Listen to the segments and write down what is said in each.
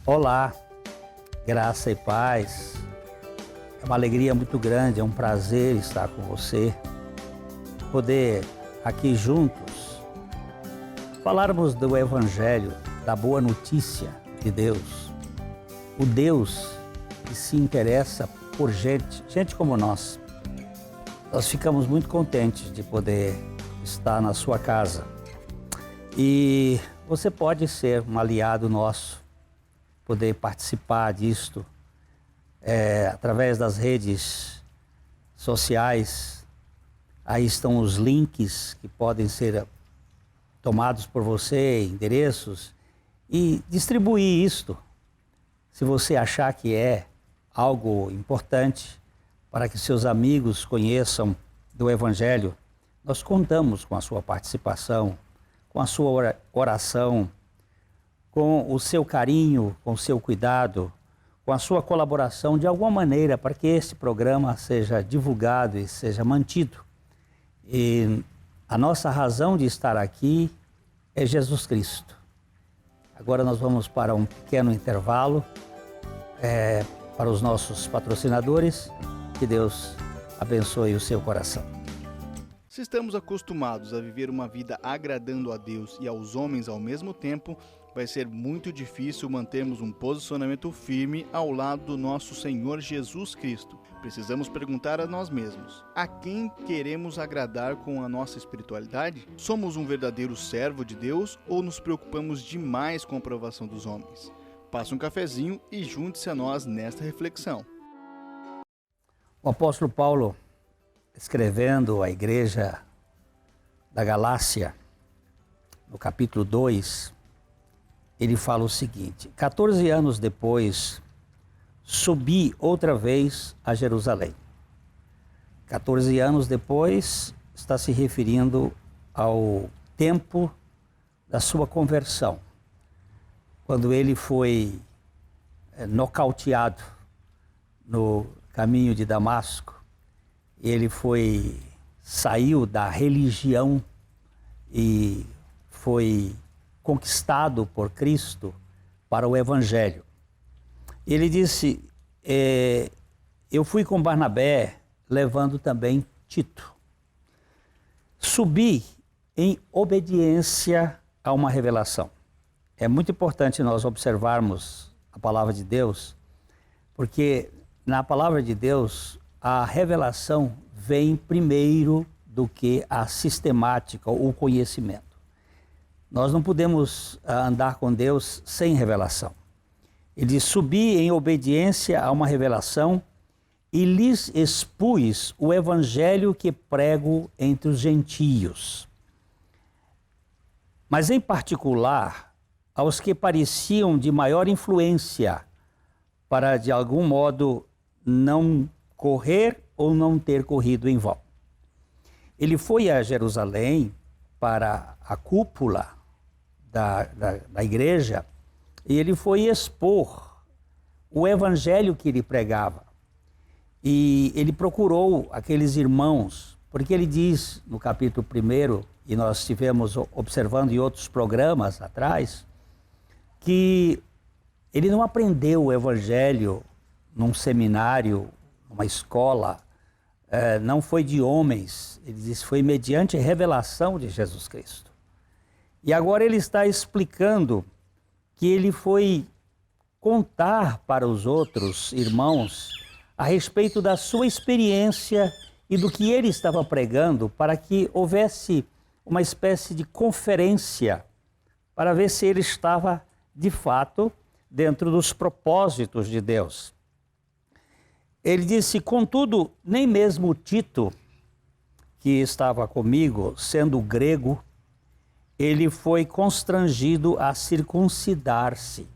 Olá, graça e paz. É uma alegria muito grande, é um prazer estar com você, poder aqui juntos falarmos do Evangelho, da boa notícia de Deus. O Deus que se interessa por gente como nós. Nós ficamos muito contentes de poder estar na sua casa. E você pode ser um aliado nosso, poder participar disto através das redes sociais. Aí estão os links que podem ser tomados por você, endereços, e distribuir isto, se você achar que é algo importante para que seus amigos conheçam do Evangelho. Nós contamos com a sua participação, com a sua oração, com o seu carinho, com o seu cuidado, com a sua colaboração de alguma maneira para que este programa seja divulgado e seja mantido. E a nossa razão de estar aqui é Jesus Cristo. Agora nós vamos para um pequeno intervalo para os nossos patrocinadores. Que Deus abençoe o seu coração. Se estamos acostumados a viver uma vida agradando a Deus e aos homens ao mesmo tempo, vai ser muito difícil mantermos um posicionamento firme ao lado do nosso Senhor Jesus Cristo. Precisamos perguntar a nós mesmos: a quem queremos agradar com a nossa espiritualidade? Somos um verdadeiro servo de Deus ou nos preocupamos demais com a aprovação dos homens? Passe um cafezinho e junte-se a nós nesta reflexão. O apóstolo Paulo, escrevendo à igreja da Galácia, no capítulo 2, ele fala o seguinte: 14 anos depois, subi outra vez a Jerusalém. 14 anos depois, está se referindo ao tempo da sua conversão, quando ele foi nocauteado no caminho de Damasco. Ele saiu da religião e foi conquistado por Cristo para o Evangelho. Ele disse, eu fui com Barnabé levando também Tito. Subi em obediência a uma revelação. É muito importante nós observarmos a palavra de Deus, porque na palavra de Deus a revelação vem primeiro do que a sistemática, o conhecimento. Nós não podemos andar com Deus sem revelação. Ele diz: subi em obediência a uma revelação e lhes expus o evangelho que prego entre os gentios. Mas em particular aos que pareciam de maior influência, para de algum modo não correr ou não ter corrido em vão. Ele foi a Jerusalém para a cúpula da igreja e ele foi expor o evangelho que ele pregava. E ele procurou aqueles irmãos, porque ele diz no capítulo 1, e nós estivemos observando em outros programas atrás, que ele não aprendeu o evangelho num seminário, numa escola, não foi de homens. Ele diz, foi mediante a revelação de Jesus Cristo. E agora ele está explicando que ele foi contar para os outros irmãos a respeito da sua experiência e do que ele estava pregando, para que houvesse uma espécie de conferência para ver se ele estava, de fato, dentro dos propósitos de Deus. Ele disse, contudo, nem mesmo Tito, que estava comigo, sendo grego, ele foi constrangido a circuncidar-se.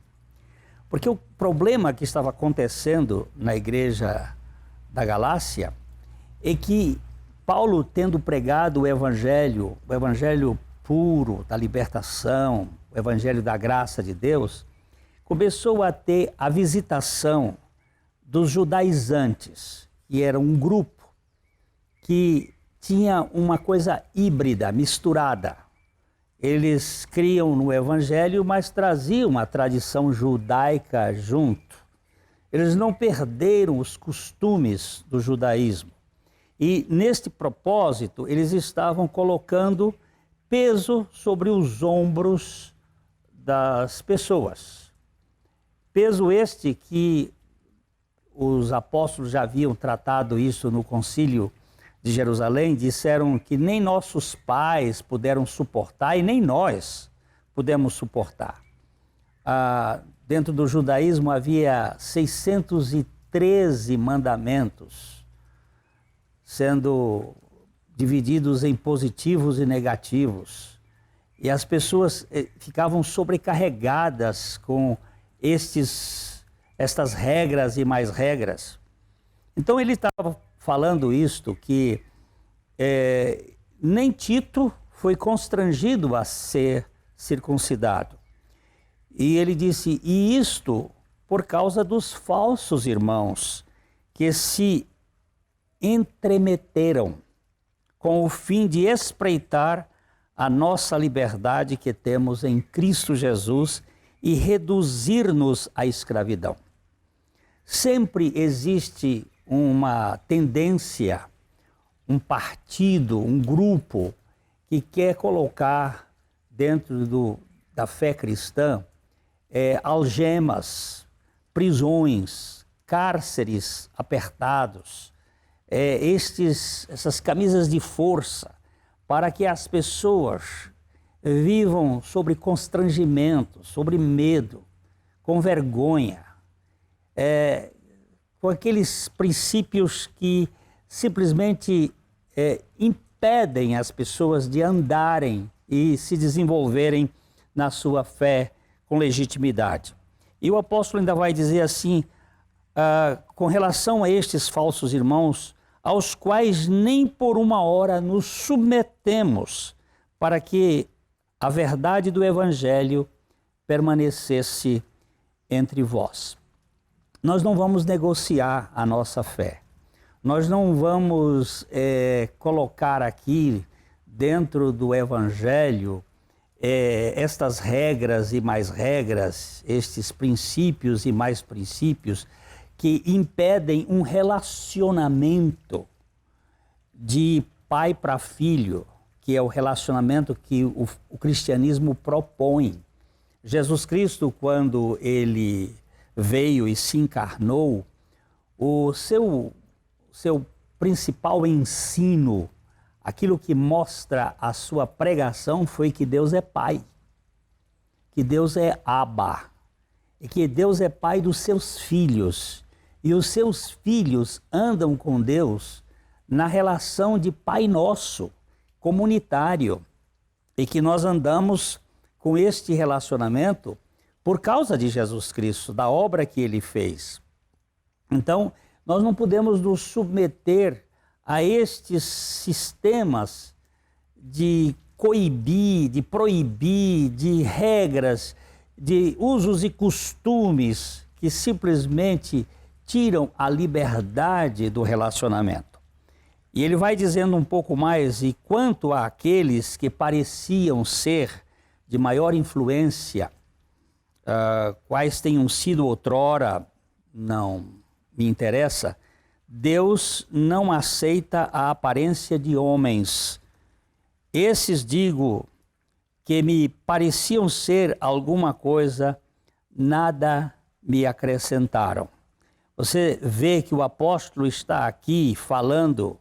Porque o problema que estava acontecendo na igreja da Galácia é que Paulo, tendo pregado o evangelho puro da libertação, o evangelho da graça de Deus, começou a ter a visitação dos judaizantes, que era um grupo que tinha uma coisa híbrida, misturada. eles criam no Evangelho, mas traziam a tradição judaica junto. Eles não perderam os costumes do judaísmo. E, neste propósito, eles estavam colocando peso sobre os ombros das pessoas. Peso este que os apóstolos já haviam tratado isso no concílio de Jerusalém, disseram que nem nossos pais puderam suportar e nem nós pudemos suportar. Dentro do judaísmo havia 613 mandamentos, sendo divididos em positivos e negativos. E as pessoas ficavam sobrecarregadas com estas regras e mais regras. Então ele estava falando isto, que nem Tito foi constrangido a ser circuncidado. E ele disse, e isto por causa dos falsos irmãos, que se entremeteram com o fim de espreitar a nossa liberdade que temos em Cristo Jesus e reduzir-nos à escravidão. Sempre existe uma tendência, um partido, um grupo que quer colocar dentro da fé cristã algemas, prisões, cárceres apertados, essas camisas de força, para que as pessoas vivam sobre constrangimento, sobre medo, com vergonha, com aqueles princípios que simplesmente impedem as pessoas de andarem e se desenvolverem na sua fé com legitimidade. E o apóstolo ainda vai dizer assim, com relação a estes falsos irmãos, aos quais nem por uma hora nos submetemos, para que a verdade do Evangelho permanecesse entre vós. Nós não vamos negociar a nossa fé. Nós não vamos colocar aqui dentro do Evangelho estas regras e mais regras, estes princípios e mais princípios que impedem um relacionamento de pai para filho, que é o relacionamento que o cristianismo propõe. Jesus Cristo, quando ele veio e se encarnou, o seu principal ensino, aquilo que mostra a sua pregação, foi que Deus é Pai, que Deus é Abba, e que Deus é Pai dos seus filhos. E os seus filhos andam com Deus na relação de Pai Nosso, comunitário, e que nós andamos com este relacionamento por causa de Jesus Cristo, da obra que Ele fez. Então, nós não podemos nos submeter a estes sistemas de coibir, de proibir, de regras, de usos e costumes que simplesmente tiram a liberdade do relacionamento. E ele vai dizendo um pouco mais, e quanto àqueles que pareciam ser de maior influência, quais tenham sido outrora, não me interessa, Deus não aceita a aparência de homens. Esses, digo, que me pareciam ser alguma coisa, nada me acrescentaram. Você vê que o apóstolo está aqui falando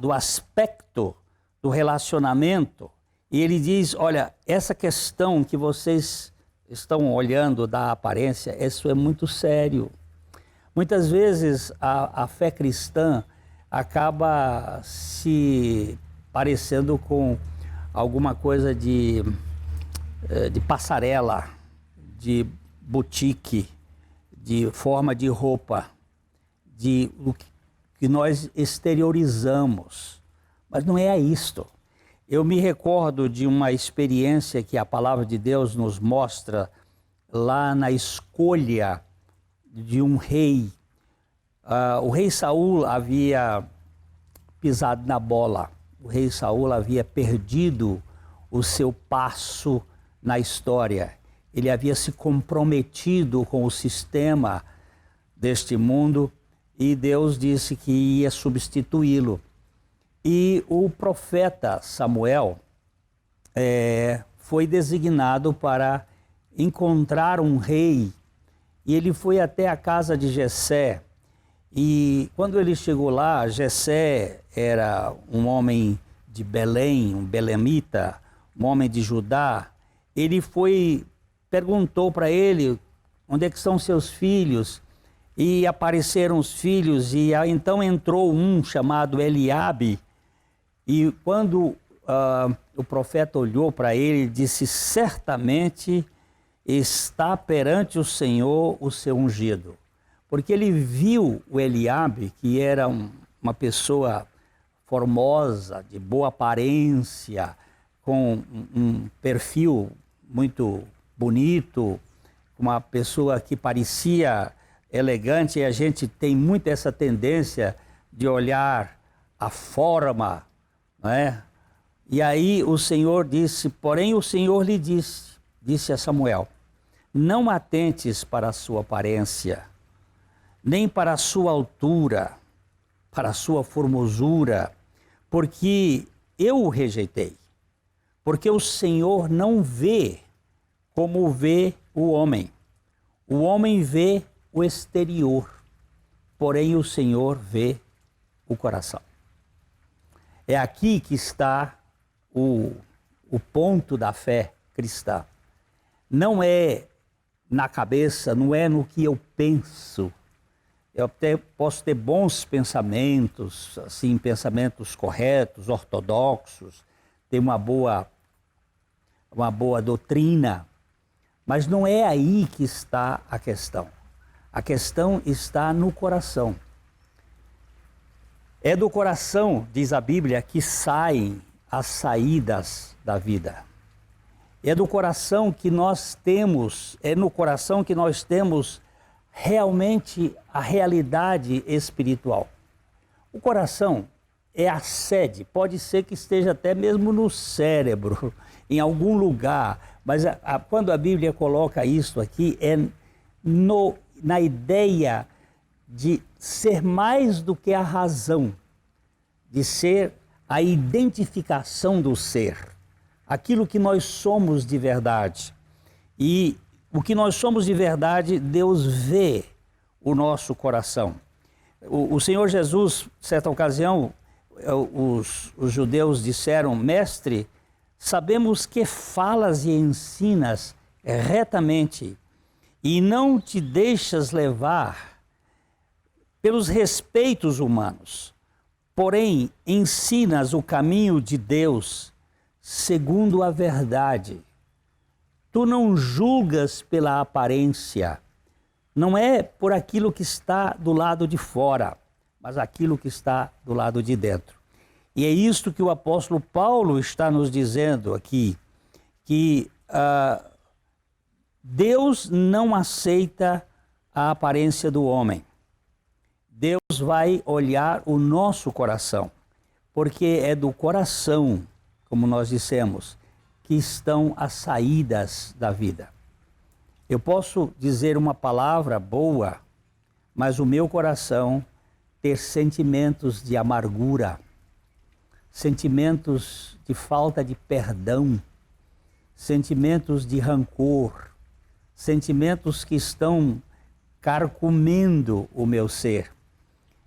do aspecto do relacionamento, e ele diz, olha, essa questão que vocês estão olhando da aparência, isso é muito sério. Muitas vezes a fé cristã acaba se parecendo com alguma coisa de passarela, de boutique, de forma de roupa, de o que nós exteriorizamos. Mas não é isto. Eu me recordo de uma experiência que a palavra de Deus nos mostra lá na escolha de um rei. O rei Saul havia pisado na bola. O rei Saul havia perdido o seu passo na história. Ele havia se comprometido com o sistema deste mundo e Deus disse que ia substituí-lo. E o profeta Samuel foi designado para encontrar um rei, e ele foi até a casa de Jessé. E quando ele chegou lá, Jessé era um homem de Belém, um belemita, um homem de Judá. Ele perguntou para ele onde é que estão seus filhos, e apareceram os filhos, e então entrou um chamado Eliabe, e quando o profeta olhou para ele, disse: certamente está perante o Senhor o seu ungido. Porque ele viu o Eliabe, que era uma pessoa formosa, de boa aparência, com um perfil muito bonito, uma pessoa que parecia elegante, e a gente tem muito essa tendência de olhar a forma, não é? E aí o Senhor disse, porém o Senhor lhe disse a Samuel: não atentes para a sua aparência, nem para a sua altura, para a sua formosura, porque eu o rejeitei. Porque o Senhor não vê como vê o homem. O homem vê o exterior, porém o Senhor vê o coração. É aqui que está o ponto da fé cristã. Não é na cabeça, não é no que eu penso. Eu até posso ter bons pensamentos, assim, pensamentos corretos, ortodoxos, ter uma boa doutrina, mas não é aí que está a questão. A questão está no coração. É do coração, diz a Bíblia, que saem as saídas da vida. É do coração que nós temos, é no coração que nós temos realmente a realidade espiritual. O coração é a sede, pode ser que esteja até mesmo no cérebro, em algum lugar, mas quando a Bíblia coloca isso aqui, é na ideia de ser mais do que a razão, de ser a identificação do ser, aquilo que nós somos de verdade. E o que nós somos de verdade, Deus vê o nosso coração. O Senhor Jesus, certa ocasião, os judeus disseram: mestre, sabemos que falas e ensinas retamente e não te deixas levar pelos respeitos humanos, porém ensinas o caminho de Deus segundo a verdade. Tu não julgas pela aparência, não é por aquilo que está do lado de fora, mas aquilo que está do lado de dentro. E é isto que o apóstolo Paulo está nos dizendo aqui, que Deus não aceita a aparência do homem. Deus vai olhar o nosso coração, porque é do coração, como nós dissemos, que estão as saídas da vida. Eu posso dizer uma palavra boa, mas o meu coração ter sentimentos de amargura, sentimentos de falta de perdão, sentimentos de rancor, sentimentos que estão carcomendo o meu ser.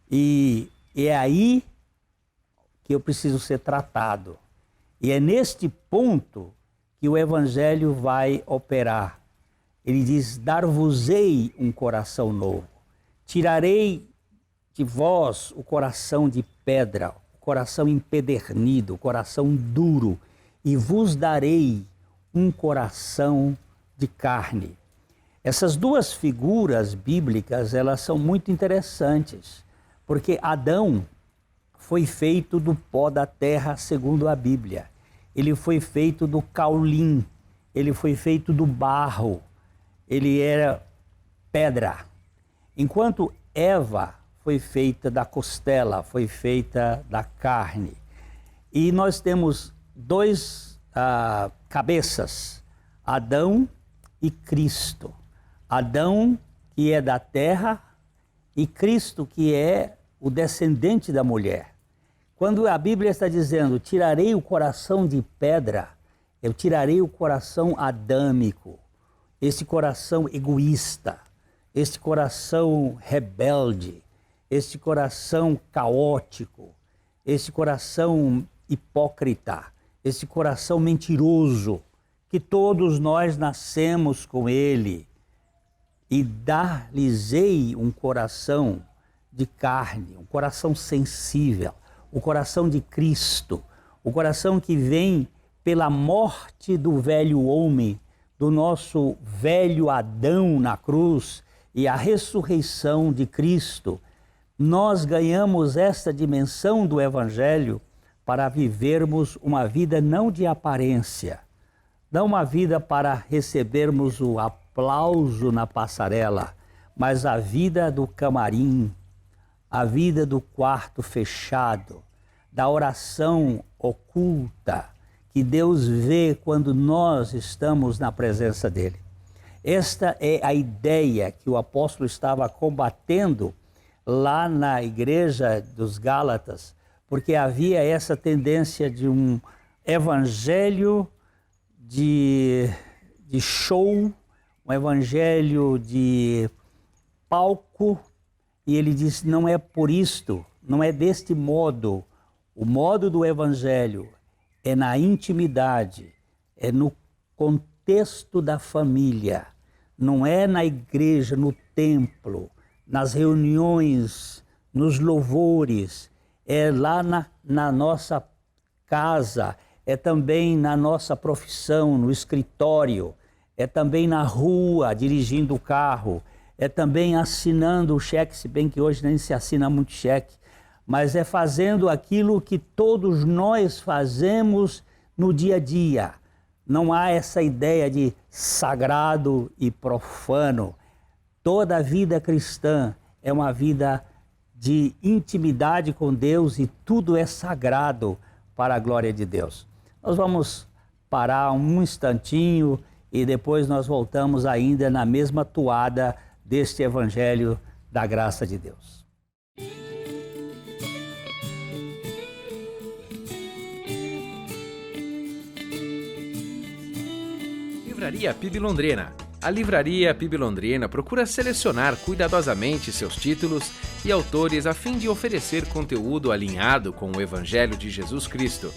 E é aí que eu preciso ser tratado. E é neste ponto que o Evangelho vai operar. Ele diz: dar-vos-ei um coração novo. Tirarei de vós o coração de pedra, o coração empedernido, o coração duro, e vos darei um coração de carne. Essas duas figuras bíblicas, elas são muito interessantes, porque Adão foi feito do pó da terra, segundo a Bíblia. Ele foi feito do caulim, ele foi feito do barro, ele era pedra. Enquanto Eva foi feita da costela, foi feita da carne. E nós temos dois cabeças, Adão e Cristo. Adão, que é da terra, e Cristo, que é o descendente da mulher. Quando a Bíblia está dizendo, tirarei o coração de pedra, eu tirarei o coração adâmico, esse coração egoísta, esse coração rebelde, esse coração caótico, esse coração hipócrita, esse coração mentiroso, que todos nós nascemos com ele, e dar-lhes-ei um coração de carne, um coração sensível, o coração de Cristo, o coração que vem pela morte do velho homem, do nosso velho Adão na cruz e a ressurreição de Cristo. Nós ganhamos esta dimensão do Evangelho para vivermos uma vida não de aparência, não uma vida para recebermos o aplauso na passarela, mas a vida do camarim, a vida do quarto fechado, da oração oculta, que Deus vê quando nós estamos na presença dele. Esta é a ideia que o apóstolo estava combatendo lá na igreja dos Gálatas, porque havia essa tendência de um evangelho de show, um evangelho de palco, e ele disse, não é por isto, não é deste modo. O modo do evangelho é na intimidade, é no contexto da família, não é na igreja, no templo, nas reuniões, nos louvores, é lá na nossa casa, é também na nossa profissão, no escritório, é também na rua, dirigindo o carro, é também assinando o cheque, se bem que hoje nem se assina muito cheque, mas é fazendo aquilo que todos nós fazemos no dia a dia. Não há essa ideia de sagrado e profano. Toda a vida cristã é uma vida de intimidade com Deus e tudo é sagrado para a glória de Deus. Nós vamos parar um instantinho e depois nós voltamos ainda na mesma toada deste Evangelho da graça de Deus. Livraria PIB Londrina. A Livraria PIB Londrina procura selecionar cuidadosamente seus títulos e autores a fim de oferecer conteúdo alinhado com o Evangelho de Jesus Cristo.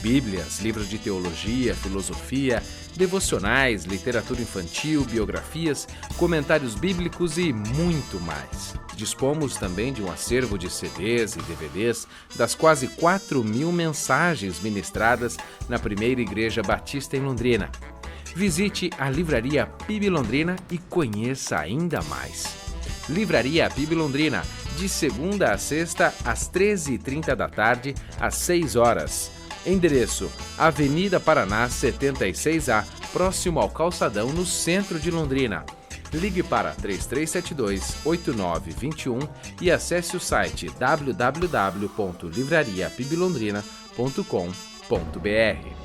Bíblias, livros de teologia, filosofia, devocionais, literatura infantil, biografias, comentários bíblicos e muito mais. Dispomos também de um acervo de CDs e DVDs das quase 4.000 mensagens ministradas na primeira Igreja Batista em Londrina. Visite a Livraria PIB Londrina e conheça ainda mais. Livraria PIB Londrina, de segunda a sexta, às 13h30 da tarde, às 6 horas. Endereço: Avenida Paraná 76A, próximo ao Calçadão, no centro de Londrina. Ligue para 3372-8921 e acesse o site www.livrariapiblondrina.com.br.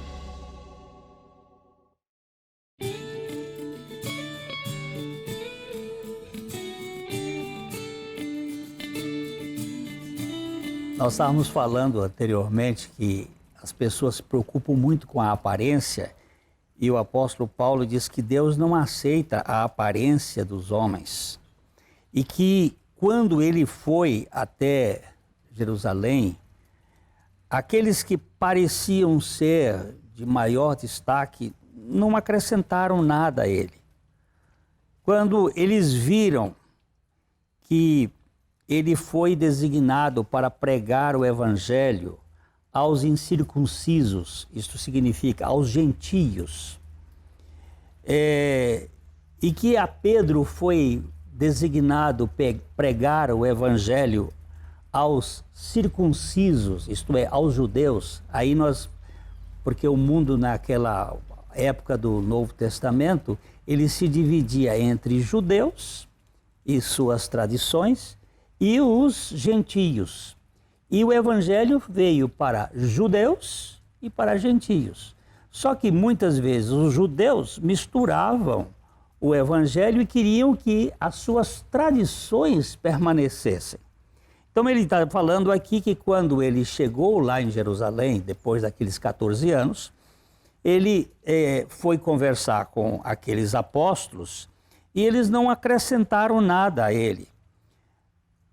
Nós estávamos falando anteriormente que as pessoas se preocupam muito com a aparência e o apóstolo Paulo diz que Deus não aceita a aparência dos homens e que quando ele foi até Jerusalém, aqueles que pareciam ser de maior destaque não acrescentaram nada a ele. Quando eles viram que ele foi designado para pregar o evangelho aos incircuncisos, isto significa aos gentios, e que a Pedro foi designado pregar o evangelho aos circuncisos, isto é, aos judeus. Aí porque o mundo naquela época do Novo Testamento, ele se dividia entre judeus e suas tradições e os gentios. E o evangelho veio para judeus e para gentios. Só que muitas vezes os judeus misturavam o evangelho e queriam que as suas tradições permanecessem. Então ele está falando aqui que quando ele chegou lá em Jerusalém, depois daqueles 14 anos, ele foi conversar com aqueles apóstolos e eles não acrescentaram nada a ele.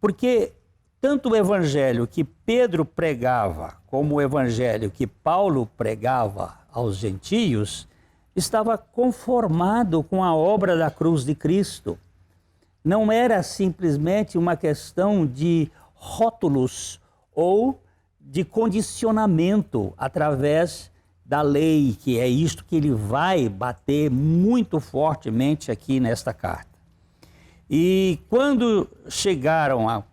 Porque tanto o evangelho que Pedro pregava, como o evangelho que Paulo pregava aos gentios, estava conformado com a obra da cruz de Cristo. Não era simplesmente uma questão de rótulos ou de condicionamento através da lei, que é isto que ele vai bater muito fortemente aqui nesta carta. E quando chegaram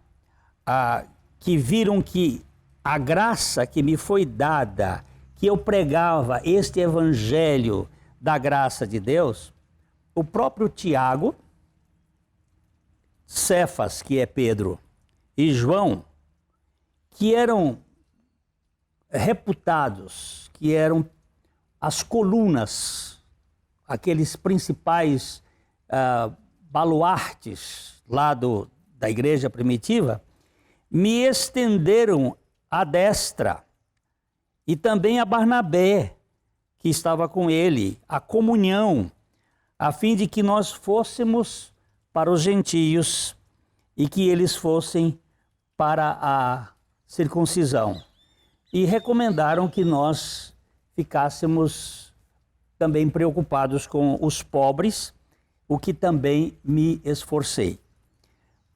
que viram que a graça que me foi dada, que eu pregava este evangelho da graça de Deus, o próprio Tiago, Cefas, que é Pedro, e João, que eram reputados, que eram as colunas, aqueles principais baluartes lá da igreja primitiva, me estenderam a destra, e também a Barnabé, que estava com ele, a comunhão, a fim de que nós fôssemos para os gentios e que eles fossem para a circuncisão. E recomendaram que nós ficássemos também preocupados com os pobres, o que também me esforcei.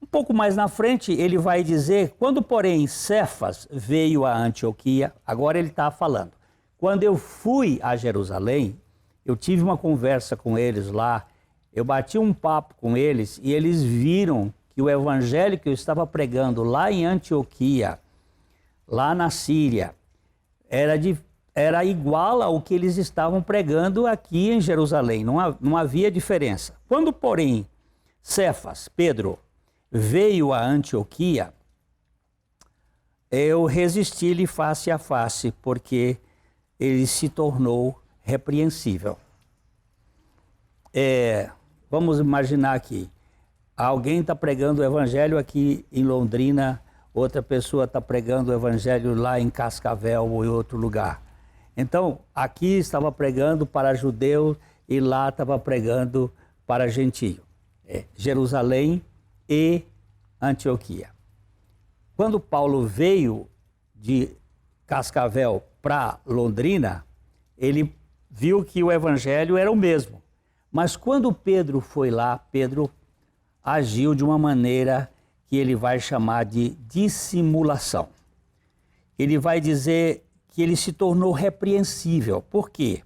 Um pouco mais na frente, ele vai dizer, quando, porém, Cefas veio a Antioquia, agora ele está falando, quando eu fui a Jerusalém, eu tive uma conversa com eles lá, eu bati um papo com eles e eles viram que o evangelho que eu estava pregando lá em Antioquia, lá na Síria, era igual ao que eles estavam pregando aqui em Jerusalém, não havia diferença. Quando, porém, Cefas, Pedro, veio a Antioquia, eu resisti-lhe face a face, porque ele se tornou repreensível. Vamos imaginar aqui, alguém está pregando o evangelho aqui em Londrina, outra pessoa está pregando o evangelho lá em Cascavel ou em outro lugar. Então, aqui estava pregando para judeu e lá estava pregando para gentio. Jerusalém e Antioquia. Quando Paulo veio de Cascavel para Londrina, ele viu que o evangelho era o mesmo. Mas quando Pedro foi lá, Pedro agiu de uma maneira que ele vai chamar de dissimulação. Ele vai dizer que ele se tornou repreensível. Por quê?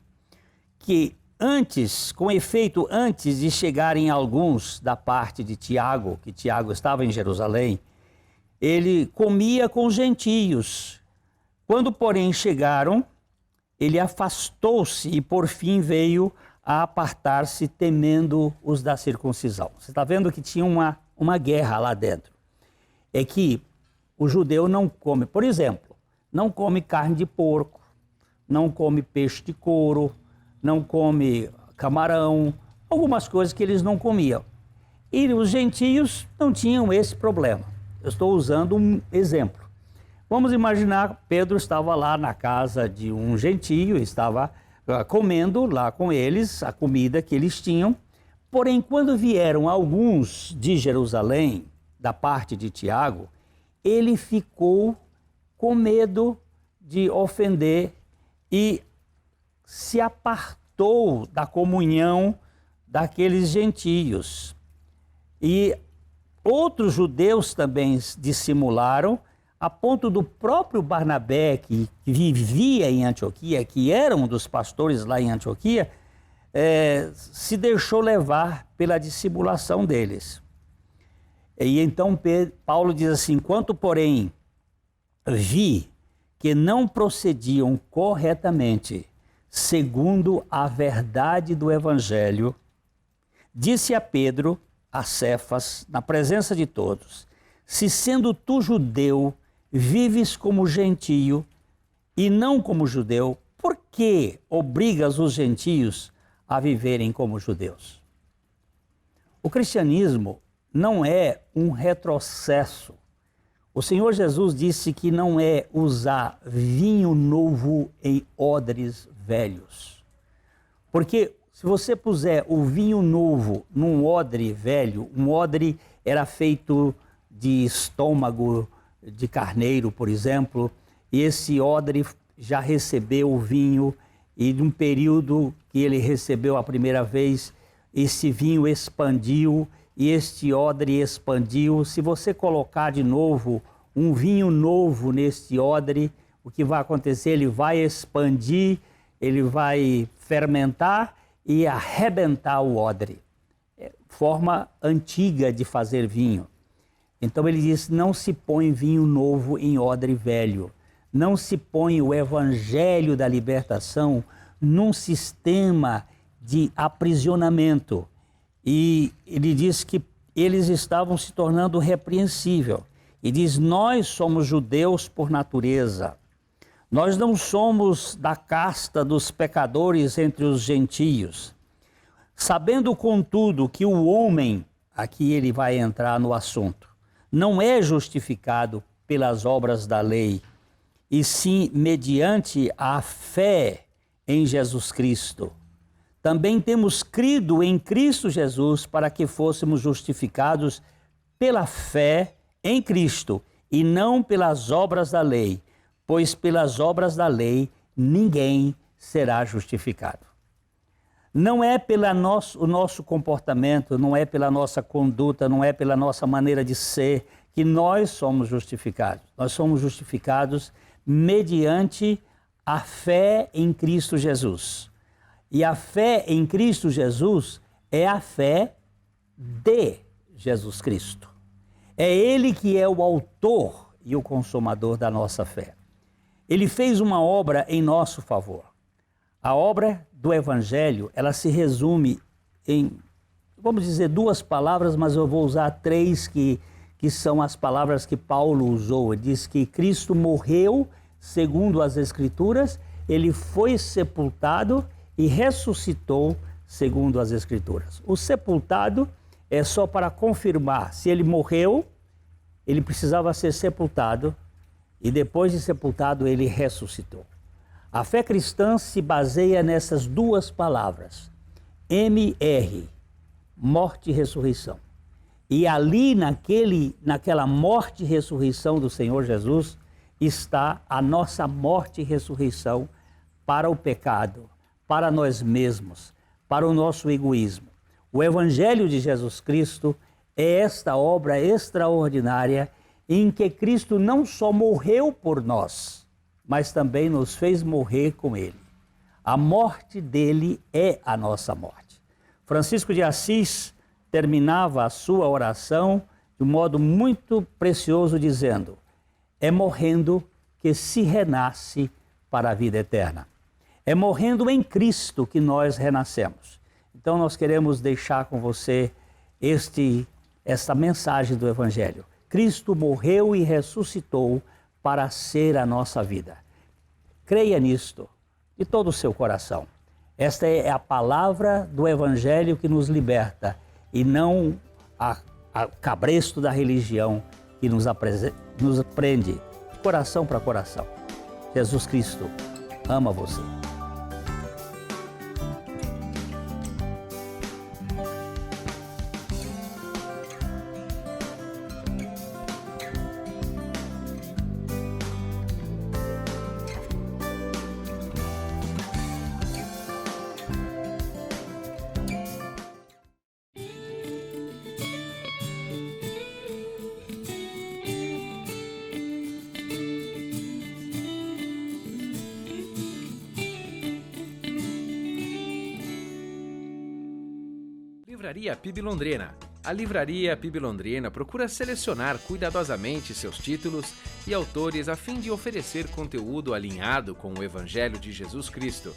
Que antes, com efeito, antes de chegarem alguns da parte de Tiago, que Tiago estava em Jerusalém, ele comia com os gentios. Quando, porém, chegaram, ele afastou-se e, por fim, veio a apartar-se, temendo os da circuncisão. Você está vendo que tinha uma guerra lá dentro. É que o judeu não come, por exemplo, não come carne de porco, não come peixe de couro, não come camarão, algumas coisas que eles não comiam. E os gentios não tinham esse problema. Eu estou usando um exemplo. Vamos imaginar, Pedro estava lá na casa de um gentio, estava comendo lá com eles a comida que eles tinham. Porém, quando vieram alguns de Jerusalém, da parte de Tiago, ele ficou com medo de ofender e se apartou da comunhão daqueles gentios. E outros judeus também dissimularam, a ponto do próprio Barnabé, que vivia em Antioquia, que era um dos pastores lá em Antioquia, se deixou levar pela dissimulação deles. E então Paulo diz assim, quanto porém vi que não procediam corretamente segundo a verdade do evangelho, disse a Pedro, a Cefas, na presença de todos, se sendo tu judeu, vives como gentio e não como judeu, por que que obrigas os gentios a viverem como judeus? O cristianismo não é um retrocesso. O Senhor Jesus disse que não é usar vinho novo em odres velhos. Porque se você puser o vinho novo num odre velho, um odre era feito de estômago de carneiro, por exemplo, e esse odre já recebeu o vinho, e num período que ele recebeu a primeira vez, esse vinho expandiu e este odre expandiu. Se você colocar de novo um vinho novo neste odre, o que vai acontecer? Ele vai expandir, ele vai fermentar e arrebentar o odre. Forma antiga de fazer vinho. Então ele diz, não se põe vinho novo em odre velho. Não se põe o evangelho da libertação num sistema de aprisionamento. E ele diz que eles estavam se tornando repreensível. E diz, nós somos judeus por natureza. Nós não somos da casta dos pecadores entre os gentios. Sabendo, contudo, que o homem, aqui ele vai entrar no assunto, não é justificado pelas obras da lei, e sim mediante a fé em Jesus Cristo. Também temos crido em Cristo Jesus para que fôssemos justificados pela fé em Cristo e não pelas obras da lei, pois pelas obras da lei ninguém será justificado. Não é pelo nosso comportamento, não é pela nossa conduta, não é pela nossa maneira de ser que nós somos justificados. Nós somos justificados mediante a fé em Cristo Jesus. E a fé em Cristo Jesus é a fé de Jesus Cristo. É Ele que é o autor e o consumador da nossa fé. Ele fez uma obra em nosso favor. A obra do Evangelho, ela se resume em, vamos dizer, 2 palavras, mas eu vou usar 3 que são as palavras que Paulo usou. Ele diz que Cristo morreu segundo as Escrituras, ele foi sepultado e ressuscitou segundo as Escrituras. O sepultado é só para confirmar, se ele morreu, ele precisava ser sepultado e depois de sepultado ele ressuscitou. A fé cristã se baseia nessas 2 palavras, MR, morte e ressurreição. E ali naquela morte e ressurreição do Senhor Jesus está a nossa morte e ressurreição para o pecado, para nós mesmos, para o nosso egoísmo. O Evangelho de Jesus Cristo é esta obra extraordinária em que Cristo não só morreu por nós, mas também nos fez morrer com Ele. A morte dele é a nossa morte. Francisco de Assis terminava a sua oração de um modo muito precioso, dizendo: é morrendo que se renasce para a vida eterna. É morrendo em Cristo que nós renascemos. Então nós queremos deixar com você esta mensagem do Evangelho. Cristo morreu e ressuscitou para ser a nossa vida. Creia nisto de todo o seu coração. Esta é a palavra do Evangelho que nos liberta e não a cabresto da religião que nos prende coração para coração. Jesus Cristo ama você. Livraria PIB Londrina. A Livraria PIB Londrina procura selecionar cuidadosamente seus títulos e autores a fim de oferecer conteúdo alinhado com o Evangelho de Jesus Cristo.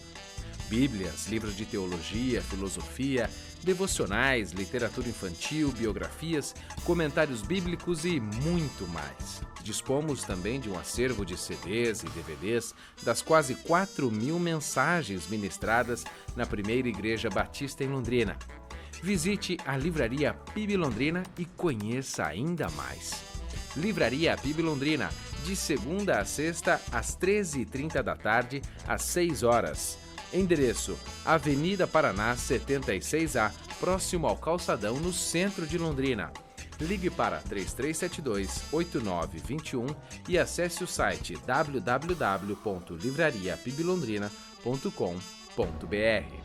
Bíblias, livros de teologia, filosofia, devocionais, literatura infantil, biografias, comentários bíblicos e muito mais. Dispomos também de um acervo de CDs e DVDs das quase 4.000 mensagens ministradas na primeira Igreja Batista em Londrina. Visite a Livraria PIB Londrina e conheça ainda mais. Livraria PIB Londrina, de segunda a sexta, às 13h30 da tarde, às 6 horas. Endereço: Avenida Paraná 76A, próximo ao Calçadão, no centro de Londrina. Ligue para 3372-8921 e acesse o site www.livrariapiblondrina.com.br.